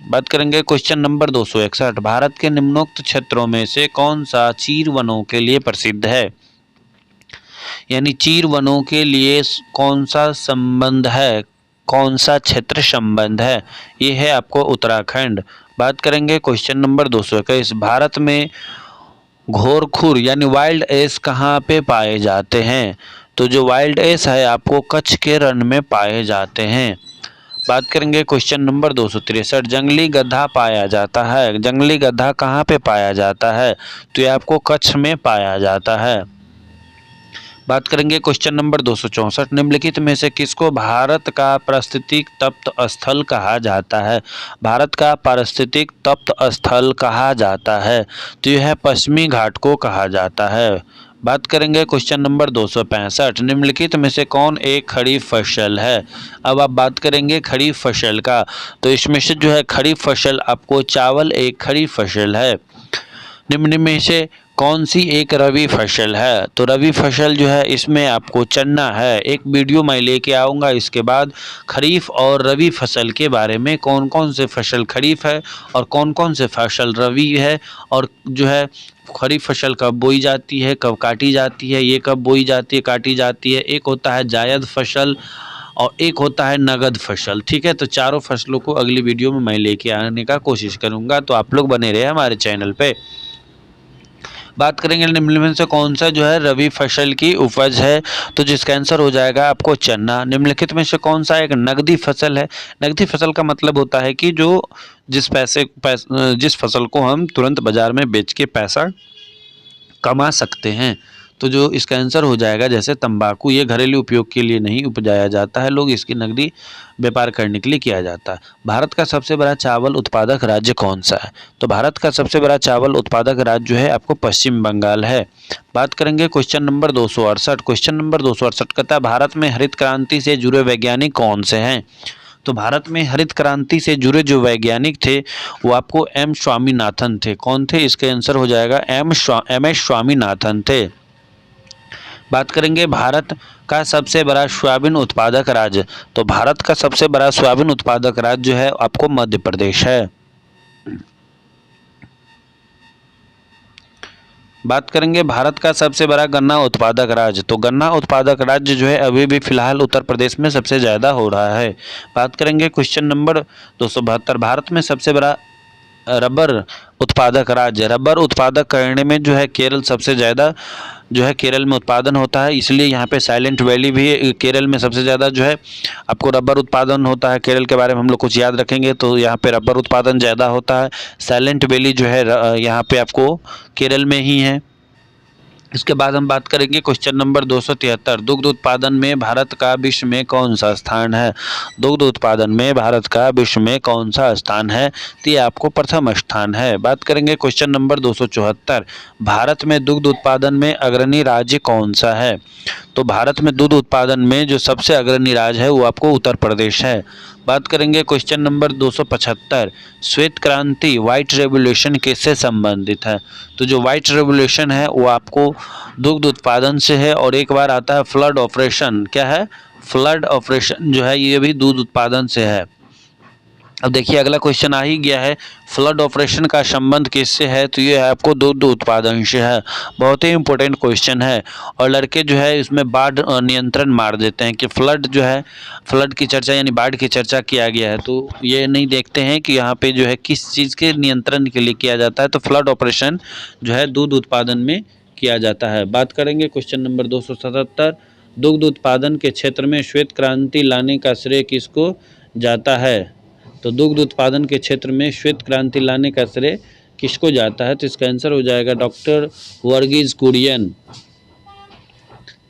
बात करेंगे question number 261, Bharat के निम्नोक्त क्षेत्रों में से कौन सा चीर वनों के लिए प्रसिद्ध है? यानी चीर वनों के लिए कौन सा संबंध है, कौन सा क्षेत्र संबंध है? ये है आपको उत्तराखंड। बात करेंगे क्वेश्चन नंबर 221, भारत में घोरखुर यानी वाइल्ड एस कहाँ पे पाए जाते हैं? तो जो वाइल्ड एस है आपको कच्छ के रण में पाए जाते हैं। बात करेंगे क्वेश्चन नंबर 263, जंगली गधा पाया जाता है, जंगली गधा कहाँ पे पाया जाता है? तो ये आपको कच्छ में पाया जाता है। बात करेंगे क्वेश्चन नंबर 264, निम्नलिखित में से किसको भारत का पारिस्थितिक तप्त स्थल कहा जाता है? भारत का पारिस्थितिक तप्त स्थल कहा जाता है? तो यह है पश्चिमी घाट को कहा जाता है। बात करेंगे क्वेश्चन नंबर 265, निम्नलिखित में से कौन एक खरीफ फसल है? अब आप बात करेंगे खरीफ फसल का, तो इसमें से जो है खरीफ फसल आपको चावल एक खरीफ फसल है। निम्न में से कौन सी एक रबी फसल है? तो रबी फसल जो है इसमें आपको चना है। एक वीडियो मैं लेके आऊँगा इसके बाद खरीफ और रबी फसल के बारे में, कौन कौन से फसल खरीफ है और कौन कौन से फसल रबी है, और जो है खरीफ फसल कब बोई जाती है, कब काटी जाती है, ये कब बोई जाती है, काटी जाती है। एक होता है जायद फसल और एक होता है नगद फसल। ठीक है, तो चारों फसलों को अगली वीडियो में मैं लेके आने का कोशिश करूँगा, तो आप लोग बने रहे हमारे चैनल पे। बात करेंगे निम्न में से कौन सा जो है रबी फसल की उपज है? तो जिसका आंसर हो जाएगा आपको चना। निम्नलिखित में से कौन सा एक नगदी फसल है? नगदी फसल का मतलब होता है कि जो जिस फसल को हम तुरंत बाजार में बेच के पैसा कमा सकते हैं। तो जो इसका आंसर हो जाएगा जैसे तंबाकू, ये घरेलू उपयोग के लिए नहीं उपजाया जाता है, लोग इसकी नकदी व्यापार करने के लिए किया जाता है। भारत का सबसे बड़ा चावल उत्पादक राज्य कौन सा है? तो भारत का सबसे बड़ा चावल उत्पादक राज्य जो है आपको पश्चिम बंगाल है। बात करेंगे क्वेश्चन नंबर 268, क्वेश्चन नंबर 268 कहता है भारत में हरित क्रांति से जुड़े वैज्ञानिक कौन से हैं? तो भारत में हरित क्रांति से जुड़े जो वैज्ञानिक थे वो आपको एम स्वामीनाथन थे। कौन थे? इसका आंसर हो जाएगा एम एस स्वामीनाथन थे। बात करेंगे भारत का सबसे बड़ा सोयाबीन उत्पादक राज्य, तो भारत का सबसे बड़ा सोयाबीन उत्पादक राज्य जो है आपको मध्य प्रदेश है। बात करेंगे भारत का सबसे बड़ा गन्ना उत्पादक राज्य, तो गन्ना उत्पादक राज्य जो है अभी भी फिलहाल उत्तर प्रदेश में सबसे ज़्यादा हो रहा है। बात करेंगे क्वेश्चन नंबर 272, भारत में सबसे बड़ा रबर उत्पादक राज्य, रबर उत्पादक करने में जो है केरल सबसे ज़्यादा जो है केरल में उत्पादन होता है, इसलिए यहाँ पे साइलेंट वैली भी केरल में सबसे ज़्यादा जो है आपको रबर उत्पादन होता है। केरल के बारे में हम लोग कुछ याद रखेंगे तो यहाँ पे रबर उत्पादन ज़्यादा होता है। साइलेंट वैली जो है यहाँ पे आपको केरल में ही है। इसके बाद हम बात करेंगे क्वेश्चन नंबर 273, दुग्ध उत्पादन में भारत का विश्व में कौन सा स्थान है? दुग्ध उत्पादन में भारत का विश्व में कौन सा स्थान है? तो ये आपको प्रथम स्थान है। बात करेंगे क्वेश्चन नंबर 274, भारत में दुग्ध उत्पादन में अग्रणी राज्य कौन सा है? तो भारत में दूध उत्पादन में जो सबसे अग्रणी राज्य है वो आपको उत्तर प्रदेश है। बात करेंगे क्वेश्चन नंबर 275, श्वेत क्रांति व्हाइट रेवोल्यूशन किससे संबंधित है? तो जो व्हाइट रेवोल्यूशन है वो आपको दुग्ध उत्पादन से है, और एक बार आता है फ्लड ऑपरेशन, क्या है? फ्लड ऑपरेशन जो है ये भी दूध उत्पादन से है। अब देखिए अगला क्वेश्चन आ ही गया है, फ्लड ऑपरेशन का संबंध किससे है? तो ये आपको दूध उत्पादन से है। बहुत ही इंपॉर्टेंट क्वेश्चन है, और लड़के जो है इसमें बाढ़ नियंत्रण मार देते हैं कि फ्लड जो है, फ्लड की चर्चा यानी बाढ़ की चर्चा किया गया है, तो ये नहीं देखते हैं कि यहाँ पे जो है किस चीज़ के नियंत्रण के लिए किया जाता है। तो फ्लड ऑपरेशन जो है दूध उत्पादन में किया जाता है। बात करेंगे क्वेश्चन नंबर 277, दुग्ध उत्पादन के क्षेत्र में श्वेत क्रांति लाने का श्रेय किसको जाता है? तो दुग्ध उत्पादन के क्षेत्र में श्वेत क्रांति लाने का श्रेय किसको जाता है? तो इसका आंसर हो जाएगा डॉक्टर वर्गीज कुरियन।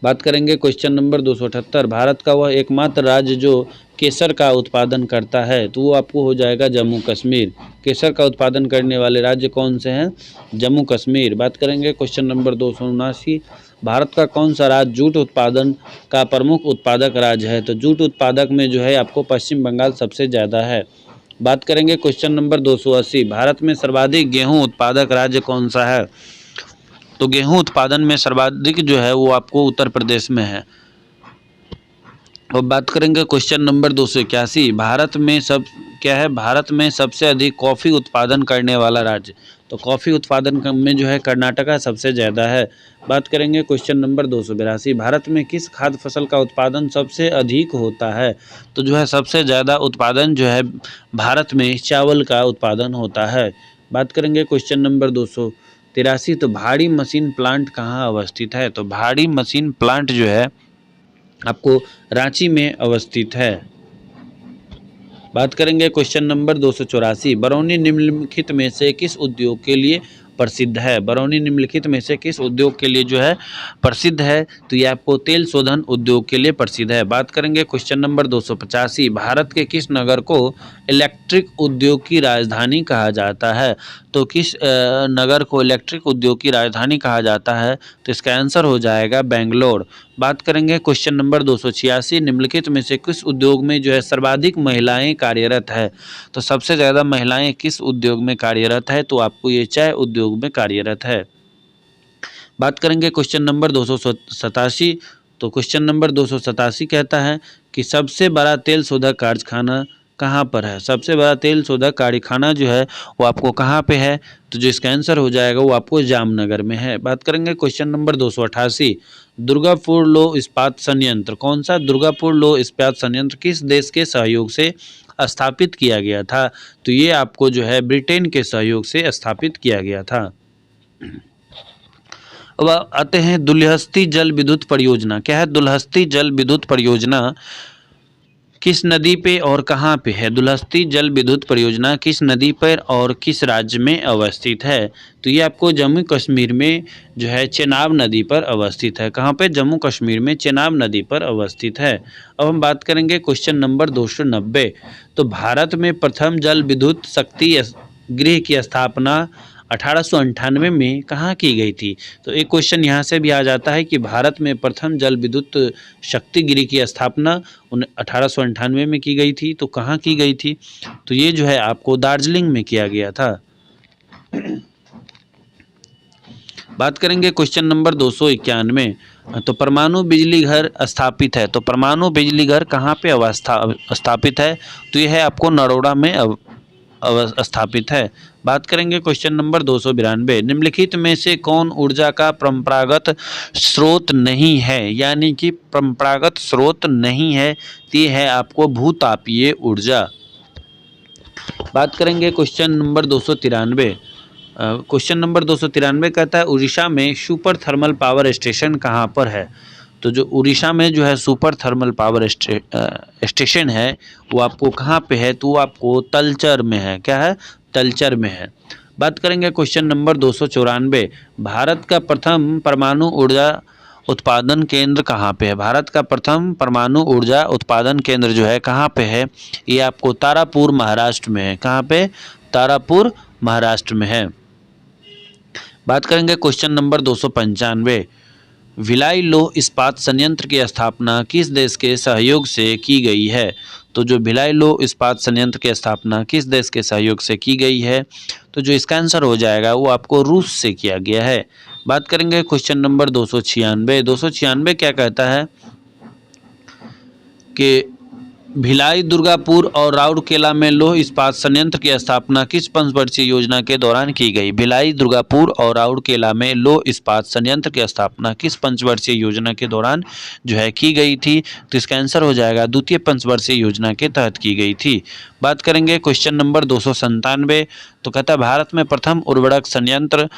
बात करेंगे क्वेश्चन नंबर 278, भारत का वह एकमात्र राज्य जो केसर का उत्पादन करता है, तो वो आपको हो जाएगा जम्मू कश्मीर। केसर का उत्पादन करने वाले राज्य कौन से हैं? जम्मू कश्मीर। बात करेंगे क्वेश्चन नंबर 279, भारत का कौन सा राज्य जूट उत्पादन का प्रमुख उत्पादक राज्य है? तो जूट उत्पादक में जो है आपको पश्चिम बंगाल सबसे ज़्यादा है। बात करेंगे क्वेश्चन नंबर 280, भारत में सर्वाधिक गेहूं उत्पादक राज्य कौन सा है? तो गेहूं उत्पादन में सर्वाधिक जो है वो आपको उत्तर प्रदेश में है। अब बात करेंगे क्वेश्चन नंबर 281, भारत में सब क्या है, भारत में सबसे अधिक कॉफ़ी उत्पादन करने वाला राज्य। तो कॉफ़ी उत्पादन में जो है कर्नाटका सबसे ज़्यादा है। बात करेंगे क्वेश्चन नंबर 282, भारत में किस खाद्य फसल का उत्पादन सबसे अधिक होता है। तो जो है सबसे ज़्यादा उत्पादन जो है भारत में चावल का उत्पादन होता है। बात करेंगे क्वेश्चन नंबर 283, तो भारी मशीन प्लांट कहाँ अवस्थित है। तो भारी मशीन प्लांट जो है आपको रांची में अवस्थित है। बात करेंगे क्वेश्चन नंबर 284, बरौनी निम्नलिखित में से किस उद्योग के लिए प्रसिद्ध है। बरौनी निम्नलिखित में से किस उद्योग के लिए जो है प्रसिद्ध है। तो ये आपको तेल शोधन उद्योग के लिए प्रसिद्ध है। बात करेंगे क्वेश्चन नंबर 285, भारत के किस नगर को इलेक्ट्रिक उद्योग की राजधानी कहा जाता है। तो किस नगर को इलेक्ट्रिक उद्योग की राजधानी कहा जाता है। तो इसका आंसर हो जाएगा बेंगलोर। बात करेंगे क्वेश्चन नंबर 286, निम्नलिखित में से किस उद्योग में जो है सर्वाधिक महिलाएं कार्यरत है। तो सबसे ज़्यादा महिलाएं किस उद्योग में कार्यरत है। तो आपको ये चाय उद्योग में कार्यरत है। बात करेंगे क्वेश्चन नंबर 287, तो क्वेश्चन नंबर 287 कहता है कि सबसे बड़ा तेल शोधक कारखाना कहाँ पर है। सबसे बड़ा तेल शोधक कारखाना जो है वो आपको कहाँ पे है। तो जो इसका आंसर हो जाएगा वो आपको जामनगर में है। बात करेंगे क्वेश्चन नंबर 288, दुर्गापुर लौह इस्पात संयंत्र कौन सा। दुर्गापुर लौह इस्पात संयंत्र किस देश के सहयोग से स्थापित किया गया था। तो ये आपको जो है ब्रिटेन के सहयोग से स्थापित किया गया था। अब आते हैं दुलहस्ती जल विद्युत परियोजना। क्या है दुलहस्ती जल विद्युत परियोजना, किस नदी पे और कहाँ पे है। दुलहस्ती जल विद्युत परियोजना किस नदी पर और किस राज्य में अवस्थित है। तो ये आपको जम्मू कश्मीर में जो है चेनाब नदी पर अवस्थित है। कहाँ पे, जम्मू कश्मीर में चेनाब नदी पर अवस्थित है। अब हम बात करेंगे क्वेश्चन नंबर 290, तो भारत में प्रथम जल विद्युत शक्ति गृह की स्थापना 1898 में कहाँ की गई थी। तो एक क्वेश्चन यहाँ से भी आ जाता है कि भारत में प्रथम जल विद्युत शक्ति गृह की स्थापना 1898 में की गई थी। तो कहाँ की गई थी। तो ये जो है आपको दार्जिलिंग में किया गया था। बात करेंगे क्वेश्चन नंबर 291, तो परमाणु बिजली घर स्थापित है। तो परमाणु बिजली घर कहाँ पे स्थापित है। तो यह है आपको नरोड़ा में स्थापित है। बात करेंगे क्वेश्चन नंबर 292, निम्नलिखित में से कौन ऊर्जा का परंपरागत स्रोत नहीं है। यानी कि परंपरागत स्रोत नहीं है, तो ये है आपको भूतापीय ऊर्जा। बात करेंगे क्वेश्चन नंबर 293, क्वेश्चन नंबर 293 कहता है उड़ीसा में सुपर थर्मल पावर स्टेशन कहाँ पर है। तो जो उड़ीसा में जो है सुपर थर्मल पावर स्टेशन है वो आपको कहाँ पे है। तो वो आपको तलचर में है। क्या है, तलचर में है। बात करेंगे क्वेश्चन नंबर 294, भारत का प्रथम परमाणु ऊर्जा उत्पादन केंद्र कहाँ पे है। भारत का प्रथम परमाणु ऊर्जा उत्पादन केंद्र जो है कहाँ पे है। ये आपको तारापुर महाराष्ट्र में है। कहाँ पे, तारापुर महाराष्ट्र में है। बात करेंगे क्वेश्चन नंबर 295, भिलाई लौह इस्पात संयंत्र की स्थापना किस देश के सहयोग से की गई है। तो जो भिलाई लौह इस्पात संयंत्र की स्थापना किस देश के सहयोग से की गई है। तो जो इसका आंसर हो जाएगा वो आपको रूस से किया गया है। बात करेंगे क्वेश्चन नंबर 296 क्या कहता है कि भिलाई, दुर्गापुर और राउरकेला में लौह इस्पात संयंत्र की स्थापना किस पंचवर्षीय योजना के दौरान की गई। भिलाई, दुर्गापुर और राउरकेला में लौह इस्पात संयंत्र की स्थापना किस पंचवर्षीय योजना के दौरान जो है की गई थी। तो इसका आंसर हो जाएगा द्वितीय पंचवर्षीय योजना के तहत की गई थी। बात करेंगे क्वेश्चन नंबर 297, तो कहता है भारत में प्रथम उर्वरक संयंत्र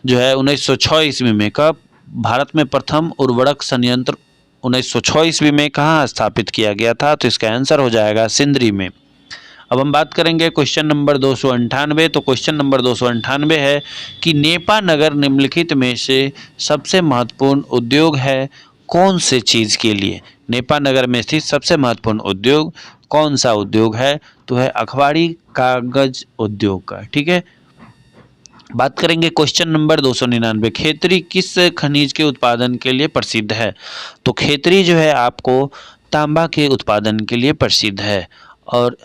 जो है 1906 ईस्वी में, कब भारत में प्रथम उर्वरक संयंत्र 1906 ईस्वी में कहाँ स्थापित किया गया था। तो इसका आंसर हो जाएगा सिंदरी में। अब हम बात करेंगे क्वेश्चन नंबर 298, तो क्वेश्चन नंबर 298 है कि नेपा नगर निम्नलिखित में से सबसे महत्वपूर्ण उद्योग है कौन से चीज़ के लिए। नेपा नगर में स्थित सबसे महत्वपूर्ण उद्योग कौन सा उद्योग है। तो है अखबारी कागज उद्योग का। ठीक है। बात करेंगे क्वेश्चन नंबर 299, खेतरी किस खनिज के उत्पादन के लिए प्रसिद्ध है। तो खेतरी जो है आपको तांबा के उत्पादन के लिए प्रसिद्ध है। और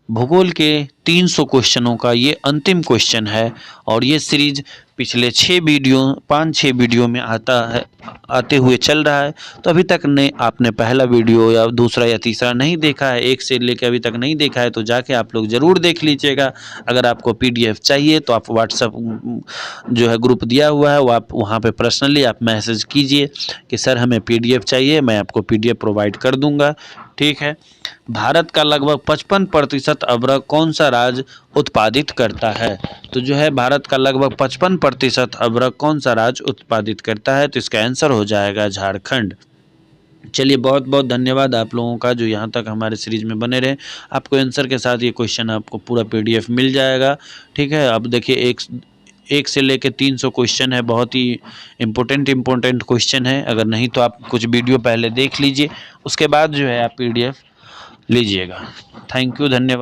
भूगोल के 300 क्वेश्चनों का ये अंतिम क्वेश्चन है और ये सीरीज पिछले 5-6 वीडियो में आते हुए चल रहा है। तो अभी तक आपने पहला वीडियो या दूसरा या तीसरा नहीं देखा है, एक से लेकर अभी तक नहीं देखा है, तो जाके आप लोग ज़रूर देख लीजिएगा। अगर आपको PDF चाहिए तो आप व्हाट्सएप जो है ग्रुप दिया हुआ है, वो आप वहाँ पे पर्सनली आप मैसेज कीजिए कि सर हमें PDF चाहिए, मैं आपको PDF प्रोवाइड कर दूँगा। ठीक है। भारत का लगभग 55% अदरक कौन सा राज्य उत्पादित करता है? तो जो है भारत का लगभग 55% अदरक कौन सा राज्य उत्पादित करता है? तो इसका आंसर हो जाएगा झारखंड। चलिए, बहुत बहुत धन्यवाद आप लोगों का जो यहाँ तक हमारे सीरीज में बने रहे। आपको आंसर के साथ ये क्वेश्चन आपको पूरा PDF मिल जाएगा। ठीक है। अब देखिए एक से लेके 300 क्वेश्चन है, बहुत ही इम्पोर्टेंट क्वेश्चन है। अगर नहीं तो आप कुछ वीडियो पहले देख लीजिए, उसके बाद जो है आप PDF लीजिएगा। थैंक यू, धन्यवाद।